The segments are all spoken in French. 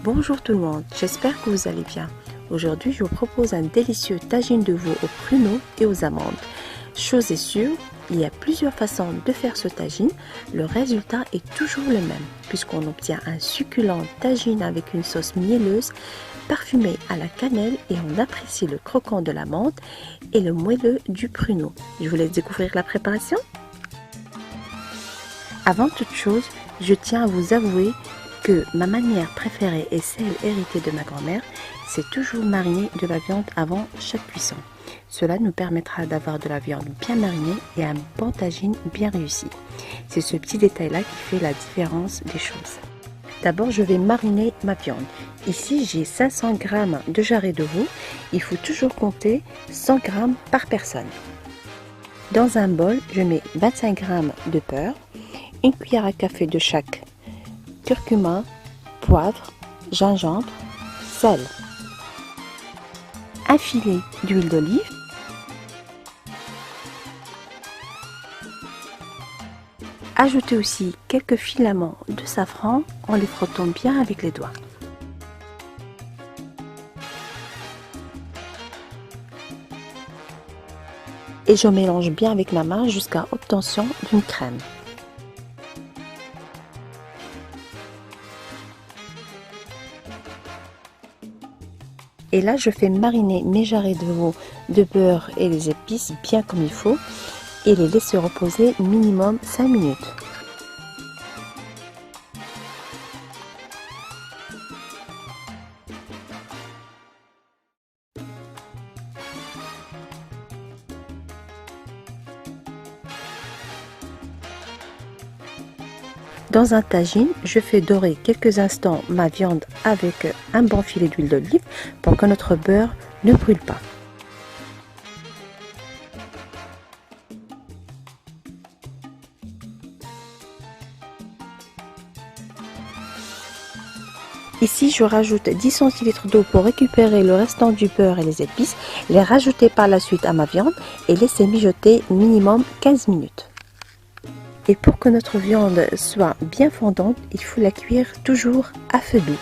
Bonjour tout le monde, j'espère que vous allez bien. Aujourd'hui, je vous propose un délicieux tagine de veau aux pruneaux et aux amandes. Chose est sûre, il y a plusieurs façons de faire ce tagine. Le résultat est toujours le même, puisqu'on obtient un succulent tagine avec une sauce mielleuse, parfumée à la cannelle, et on apprécie le croquant de l'amande et le moelleux du pruneau. Je vous laisse découvrir la préparation. Avant toute chose, je tiens à vous avouer que ma manière préférée et celle héritée de ma grand-mère, c'est toujours mariner de la viande avant chaque cuisson. Cela nous permettra d'avoir de la viande bien marinée et un bon tagine bien réussi. C'est ce petit détail-là qui fait la différence des choses. D'abord, je vais mariner ma viande. Ici, j'ai 500 g de jarret de veau. Il faut toujours compter 100 g par personne. Dans un bol, je mets 25 g de beurre, une cuillère à café de chaque curcuma, poivre, gingembre, sel, un filet d'huile d'olive, ajoutez aussi quelques filaments de safran en les frottant bien avec les doigts. Et je mélange bien avec ma main jusqu'à obtention d'une crème. Et là, je fais mariner mes jarrets de veau de beurre et les épices bien comme il faut et les laisser reposer minimum 5 minutes. Dans un tagine, je fais dorer quelques instants ma viande avec un bon filet d'huile d'olive pour que notre beurre ne brûle pas. Ici, je rajoute 10 centilitres d'eau pour récupérer le restant du beurre et les épices, les rajouter par la suite à ma viande et laisser mijoter minimum 15 minutes. Et pour que notre viande soit bien fondante, il faut la cuire toujours à feu doux.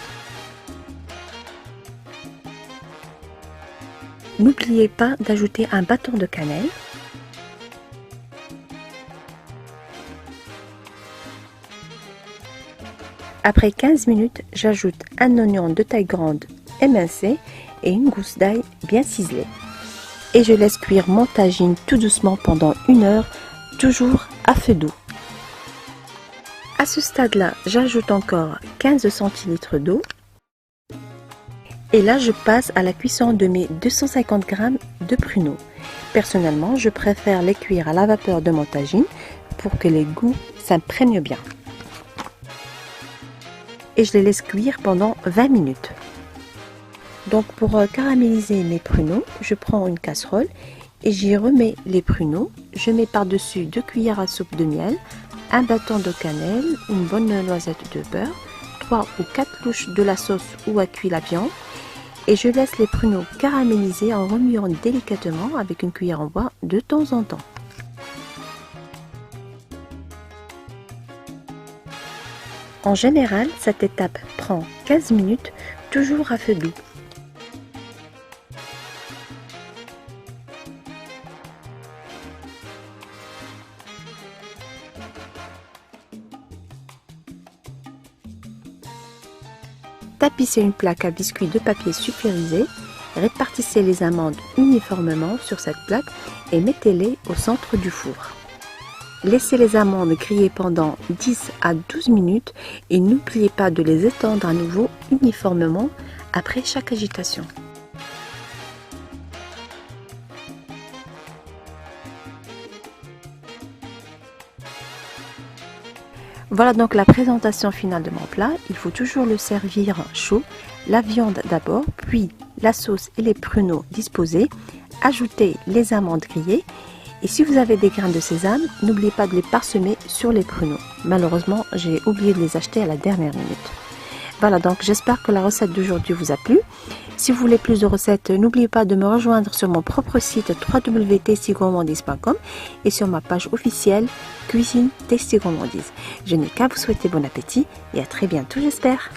N'oubliez pas d'ajouter un bâton de cannelle. Après 15 minutes, j'ajoute un oignon de taille grande émincé et une gousse d'ail bien ciselée. Et je laisse cuire mon tagine tout doucement pendant 1 heure, toujours à feu doux. À ce stade-là, j'ajoute encore 15 centilitres d'eau. Et là, je passe à la cuisson de mes 250 g de pruneaux. Personnellement, je préfère les cuire à la vapeur de mon tagine pour que les goûts s'imprègnent bien. Et je les laisse cuire pendant 20 minutes. Donc pour caraméliser mes pruneaux, je prends une casserole et j'y remets les pruneaux. Je mets par-dessus 2 cuillères à soupe de miel, un bâton de cannelle, une bonne noisette de beurre, 3 ou 4 louches de la sauce où a cuit la viande et je laisse les pruneaux caraméliser en remuant délicatement avec une cuillère en bois de temps en temps. En général, cette étape prend 15 minutes, toujours à feu doux. Tapissez une plaque à biscuits de papier sulfurisé, répartissez les amandes uniformément sur cette plaque et mettez-les au centre du four. Laissez les amandes griller pendant 10 à 12 minutes et n'oubliez pas de les étendre à nouveau uniformément après chaque agitation. Voilà donc la présentation finale de mon plat. Il faut toujours le servir chaud. La viande d'abord, puis la sauce et les pruneaux disposés. Ajoutez les amandes grillées. Et si vous avez des grains de sésame, n'oubliez pas de les parsemer sur les pruneaux. Malheureusement, j'ai oublié de les acheter à la dernière minute. Voilà, donc j'espère que la recette d'aujourd'hui vous a plu. Si vous voulez plus de recettes, n'oubliez pas de me rejoindre sur mon propre site www.tastygourmandise.com et sur ma page officielle Cuisine Tasty Gourmandise. Je n'ai qu'à vous souhaiter bon appétit et à très bientôt, j'espère.